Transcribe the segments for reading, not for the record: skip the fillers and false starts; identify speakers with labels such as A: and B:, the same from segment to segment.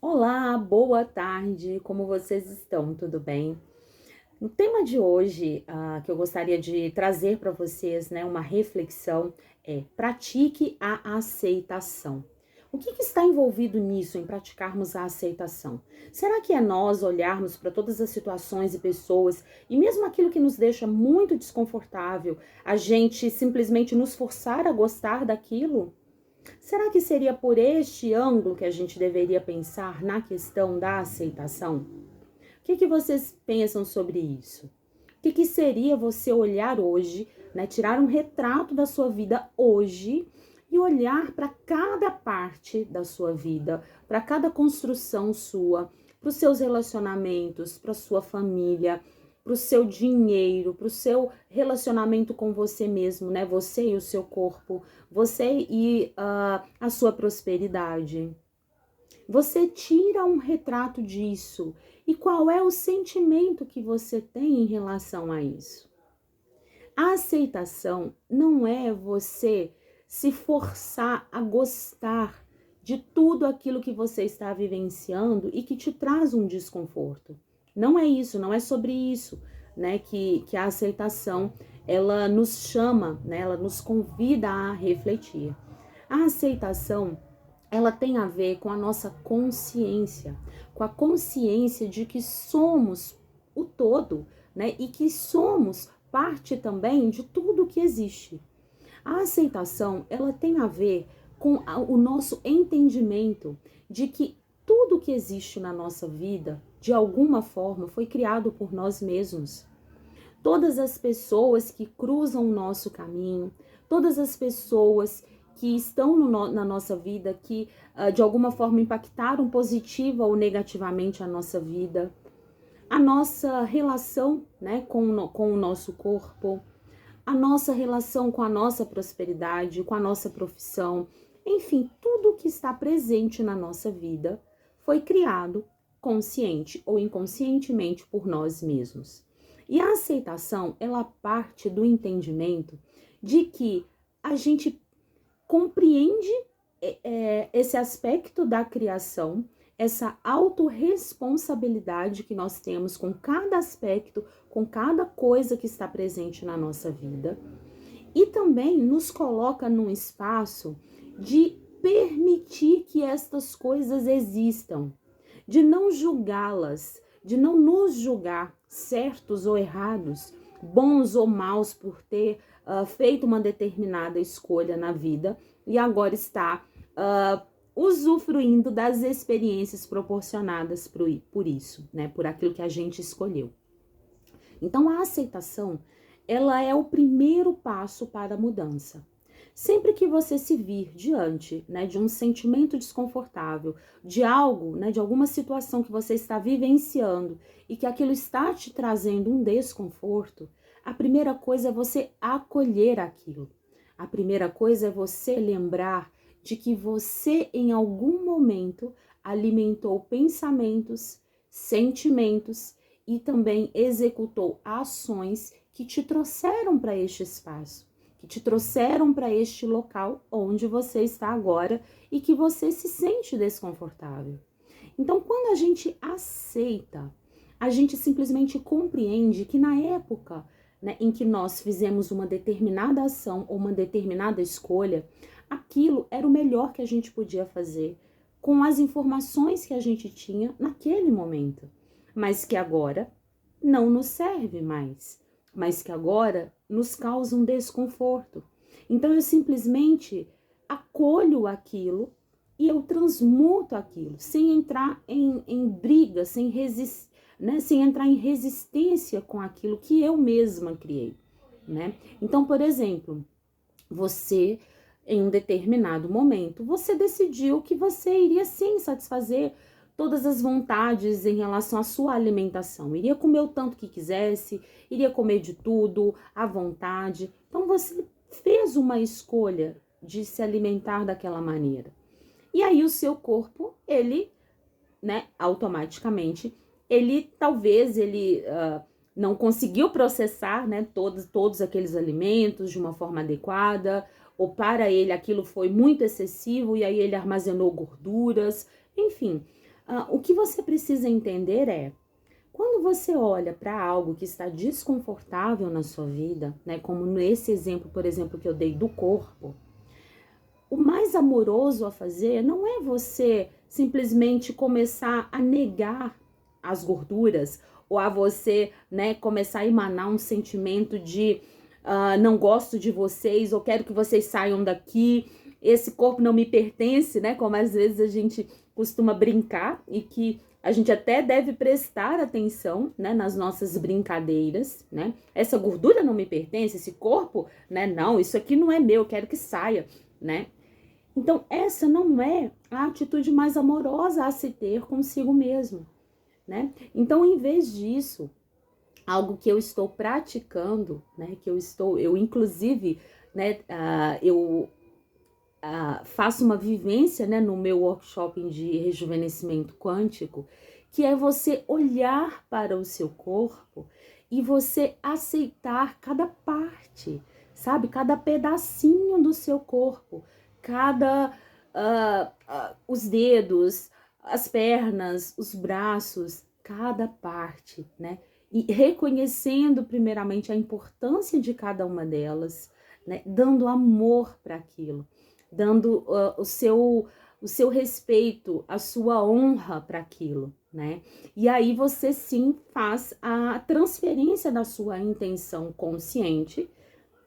A: Olá, boa tarde, como vocês estão? Tudo bem? O tema de hoje, que eu gostaria de trazer para vocês, né, uma reflexão, é pratique a aceitação. O que está envolvido nisso, em praticarmos a aceitação? Será que é nós olharmos para todas as situações e pessoas, e mesmo aquilo que nos deixa muito desconfortável, a gente simplesmente nos forçar a gostar daquilo? Será que seria por este ângulo que a gente deveria pensar na questão da aceitação? O que vocês pensam sobre isso? O que seria você olhar hoje, né, tirar um retrato da sua vida hoje e olhar para cada parte da sua vida, para cada construção sua, para os seus relacionamentos, para a sua família, para o seu dinheiro, para o seu relacionamento com você mesmo, né? Você e o seu corpo, você e a sua prosperidade. Você tira um retrato disso. E qual é o sentimento que você tem em relação a isso? A aceitação não é você se forçar a gostar de tudo aquilo que você está vivenciando e que te traz um desconforto. Não é isso, não é sobre isso, né, que a aceitação, ela nos chama, né, ela nos convida a refletir. A aceitação, ela tem a ver com a nossa consciência, com a consciência de que somos o todo, né, e que somos parte também de tudo que existe. A aceitação, ela tem a ver com o nosso entendimento de que tudo que existe na nossa vida, de alguma forma, foi criado por nós mesmos. Todas as pessoas que cruzam o nosso caminho, todas as pessoas que estão na nossa vida, que de alguma forma impactaram positiva ou negativamente a nossa vida, a nossa relação, né, com o nosso corpo, a nossa relação com a nossa prosperidade, com a nossa profissão, enfim, tudo que está presente na nossa vida foi criado consciente ou inconscientemente por nós mesmos. E a aceitação, ela parte do entendimento de que a gente compreende esse aspecto da criação, essa autorresponsabilidade que nós temos com cada aspecto, com cada coisa que está presente na nossa vida, e também nos coloca num espaço de permitir que estas coisas existam, de não julgá-las, de não nos julgar certos ou errados, bons ou maus por ter feito uma determinada escolha na vida e agora está usufruindo das experiências proporcionadas por isso, né? Por aquilo que a gente escolheu. Então, a aceitação, ela é o primeiro passo para a mudança. Sempre que você se vir diante, né, de um sentimento desconfortável, de algo, né, de alguma situação que você está vivenciando e que aquilo está te trazendo um desconforto, a primeira coisa é você acolher aquilo. A primeira coisa é você lembrar de que você, em algum momento, alimentou pensamentos, sentimentos e também executou ações que te trouxeram para este espaço, que te trouxeram para este local onde você está agora e que você se sente desconfortável. Então, quando a gente aceita, a gente simplesmente compreende que na época, né, em que nós fizemos uma determinada ação ou uma determinada escolha, aquilo era o melhor que a gente podia fazer com as informações que a gente tinha naquele momento, mas que agora não nos serve mais, mas que agora nos causa um desconforto. Então eu simplesmente acolho aquilo e eu transmuto aquilo, sem entrar em briga, sem resistir, né, sem entrar em resistência com aquilo que eu mesma criei, né? Então, por exemplo, você, em um determinado momento, você decidiu que você iria sim satisfazer todas as vontades em relação à sua alimentação. Iria comer o tanto que quisesse, iria comer de tudo, à vontade. Então você fez uma escolha de se alimentar daquela maneira. E aí o seu corpo, ele, né, automaticamente, ele não conseguiu processar, né, todos aqueles alimentos de uma forma adequada, ou para ele aquilo foi muito excessivo e aí ele armazenou gorduras, enfim. O que você precisa entender é, quando você olha para algo que está desconfortável na sua vida, né, como nesse exemplo, por exemplo, que eu dei do corpo, o mais amoroso a fazer não é você simplesmente começar a negar as gorduras ou a você, né, começar a emanar um sentimento de não gosto de vocês ou quero que vocês saiam daqui, esse corpo não me pertence, né, como às vezes a gente costuma brincar e que a gente até deve prestar atenção, né, nas nossas brincadeiras, né? Essa gordura não me pertence, esse corpo, né? Não, isso aqui não é meu, eu quero que saia, né? Então, essa não é a atitude mais amorosa a se ter consigo mesmo, né? Então, em vez disso, algo que eu estou praticando, né? Eu inclusive, né? Eu faço uma vivência, né? No meu workshop de rejuvenescimento quântico, que é você olhar para o seu corpo e você aceitar cada parte, sabe? Cada pedacinho do seu corpo, cada os dedos, as pernas, os braços, cada parte, né? E reconhecendo primeiramente a importância de cada uma delas, né? Dando amor para aquilo, dando o seu respeito, a sua honra para aquilo, né? E aí você sim faz a transferência da sua intenção consciente,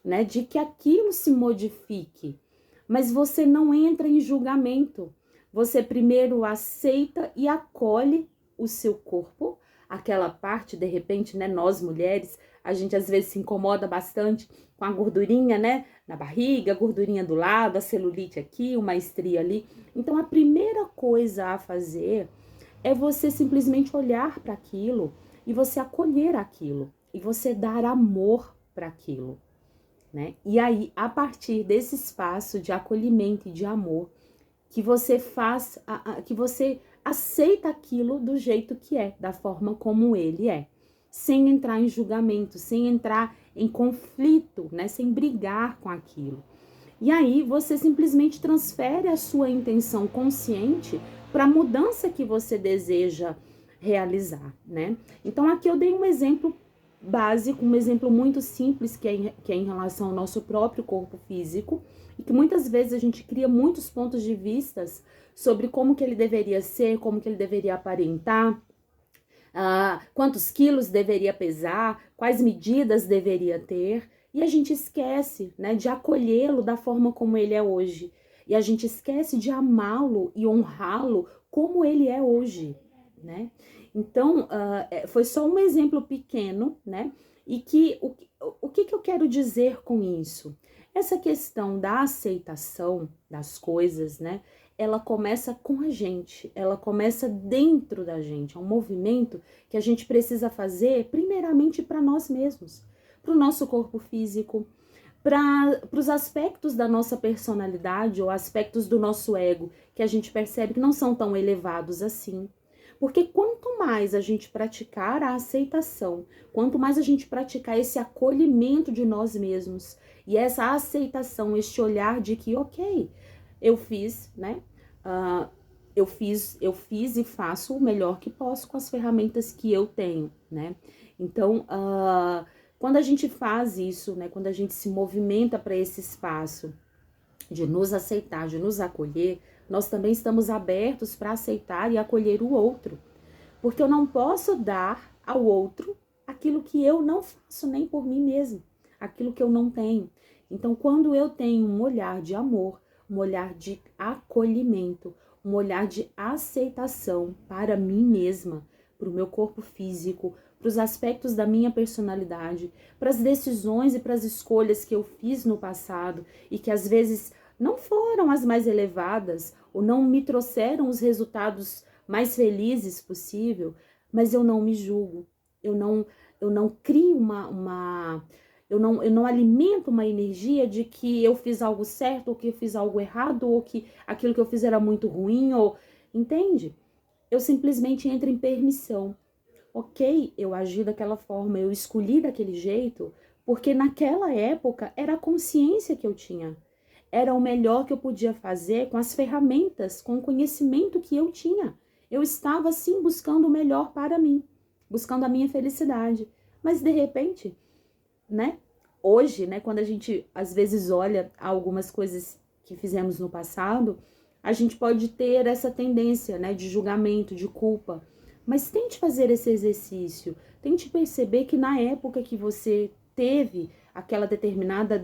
A: né, de que aquilo se modifique, mas você não entra em julgamento. Você primeiro aceita e acolhe o seu corpo, aquela parte, de repente, né, nós mulheres, a gente às vezes se incomoda bastante com a gordurinha, né, na barriga, a gordurinha do lado, a celulite aqui, uma estria ali. Então, a primeira coisa a fazer é você simplesmente olhar para aquilo e você acolher aquilo e você dar amor para aquilo, né? E aí, a partir desse espaço de acolhimento e de amor, que você faz, que você aceita aquilo do jeito que é, da forma como ele é, sem entrar em julgamento, sem entrar em conflito, né? Sem brigar com aquilo. E aí você simplesmente transfere a sua intenção consciente para a mudança que você deseja realizar, né? Então aqui eu dei um exemplo básico, um exemplo muito simples que é em relação ao nosso próprio corpo físico e que muitas vezes a gente cria muitos pontos de vistas sobre como que ele deveria ser, como que ele deveria aparentar, quantos quilos deveria pesar, quais medidas deveria ter, e a gente esquece, né, de acolhê-lo da forma como ele é hoje. E a gente esquece de amá-lo e honrá-lo como ele é hoje, né? Então, foi só um exemplo pequeno, né? E que o que eu quero dizer com isso? Essa questão da aceitação das coisas, né? Ela começa com a gente, ela começa dentro da gente. É um movimento que a gente precisa fazer primeiramente para nós mesmos, para o nosso corpo físico, para os aspectos da nossa personalidade ou aspectos do nosso ego que a gente percebe que não são tão elevados assim. Porque quanto mais a gente praticar a aceitação, quanto mais a gente praticar esse acolhimento de nós mesmos e essa aceitação, este olhar de que, ok, eu fiz, né? Eu fiz e faço o melhor que posso com as ferramentas que eu tenho, né? Então, quando a gente faz isso, né? Quando a gente se movimenta para esse espaço de nos aceitar, de nos acolher, nós também estamos abertos para aceitar e acolher o outro. Porque eu não posso dar ao outro aquilo que eu não faço nem por mim mesmo, aquilo que eu não tenho. Então, quando eu tenho um olhar de amor, um olhar de acolhimento, um olhar de aceitação para mim mesma, para o meu corpo físico, para os aspectos da minha personalidade, para as decisões e para as escolhas que eu fiz no passado e que às vezes não foram as mais elevadas ou não me trouxeram os resultados mais felizes possível, mas eu não me julgo, eu não crio eu não alimento uma energia de que eu fiz algo certo, ou que eu fiz algo errado, ou que aquilo que eu fiz era muito ruim, ou entende? Eu simplesmente entro em permissão. Ok, eu agi daquela forma, eu escolhi daquele jeito, porque naquela época era a consciência que eu tinha. Era o melhor que eu podia fazer com as ferramentas, com o conhecimento que eu tinha. Eu estava sim buscando o melhor para mim, buscando a minha felicidade. Mas de repente, né? Hoje, né, quando a gente às vezes olha algumas coisas que fizemos no passado, a gente pode ter essa tendência, né, de julgamento, de culpa. Mas tente fazer esse exercício, tente perceber que na época que você teve aquela determinada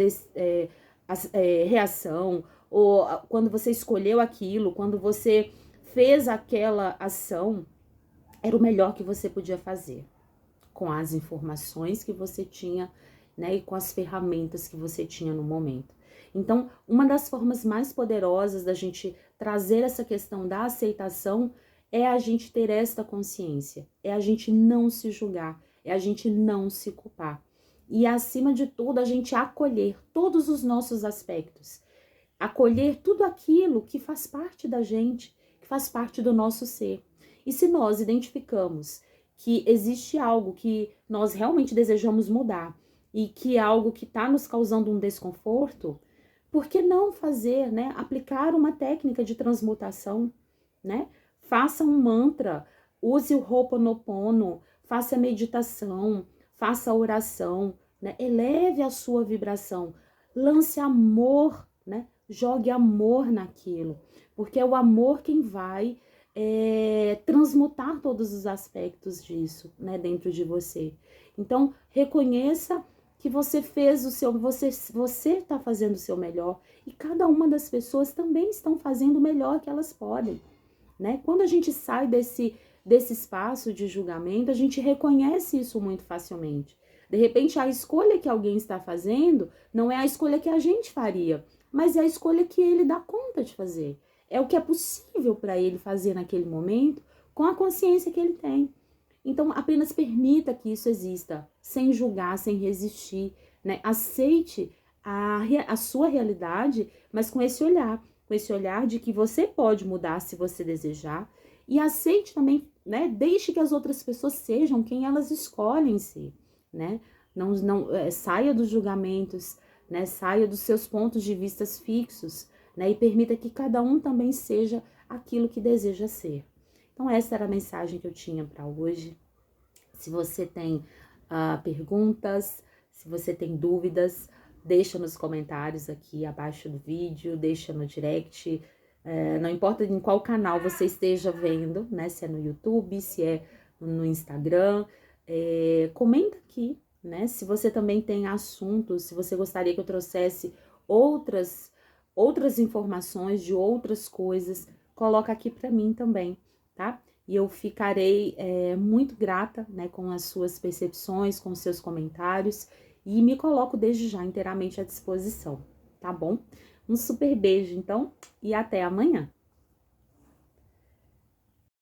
A: reação, ou quando você escolheu aquilo, quando você fez aquela ação, era o melhor que você podia fazer, com as informações que você tinha, né, e com as ferramentas que você tinha no momento. Então, uma das formas mais poderosas da gente trazer essa questão da aceitação é a gente ter esta consciência, é a gente não se julgar, é a gente não se culpar. E, acima de tudo, a gente acolher todos os nossos aspectos, acolher tudo aquilo que faz parte da gente, que faz parte do nosso ser. E se nós identificamos que existe algo que nós realmente desejamos mudar e que é algo que está nos causando um desconforto, por que não fazer, né? Aplicar uma técnica de transmutação, né? Faça um mantra, use o Ho'oponopono, faça a meditação, faça a oração, né? Eleve a sua vibração, lance amor, né? Jogue amor naquilo, porque é o amor quem vai transmutar todos os aspectos disso, né, dentro de você. Então, reconheça que você fez o seu, você está fazendo o seu melhor e cada uma das pessoas também estão fazendo o melhor que elas podem, né? Quando a gente sai desse espaço de julgamento, a gente reconhece isso muito facilmente. De repente, a escolha que alguém está fazendo não é a escolha que a gente faria, mas é a escolha que ele dá conta de fazer. É o que é possível para ele fazer naquele momento com a consciência que ele tem. Então, apenas permita que isso exista, sem julgar, sem resistir, né? Aceite a sua realidade, mas com esse olhar de que você pode mudar se você desejar, e aceite também, né? Deixe que as outras pessoas sejam quem elas escolhem ser, né? Não saia dos julgamentos, né? Saia dos seus pontos de vista fixos, né? E permita que cada um também seja aquilo que deseja ser. Então, essa era a mensagem que eu tinha para hoje. Se você tem perguntas, se você tem dúvidas, deixa nos comentários aqui abaixo do vídeo, deixa no direct. Não importa em qual canal você esteja vendo, né? Se é no YouTube, se é no Instagram, comenta aqui, né? Se você também tem assuntos, se você gostaria que eu trouxesse outras informações de outras coisas, coloca aqui para mim também, tá? E eu ficarei muito grata, né, com as suas percepções, com os seus comentários, e me coloco desde já inteiramente à disposição, tá bom? Um super beijo, então, e até amanhã!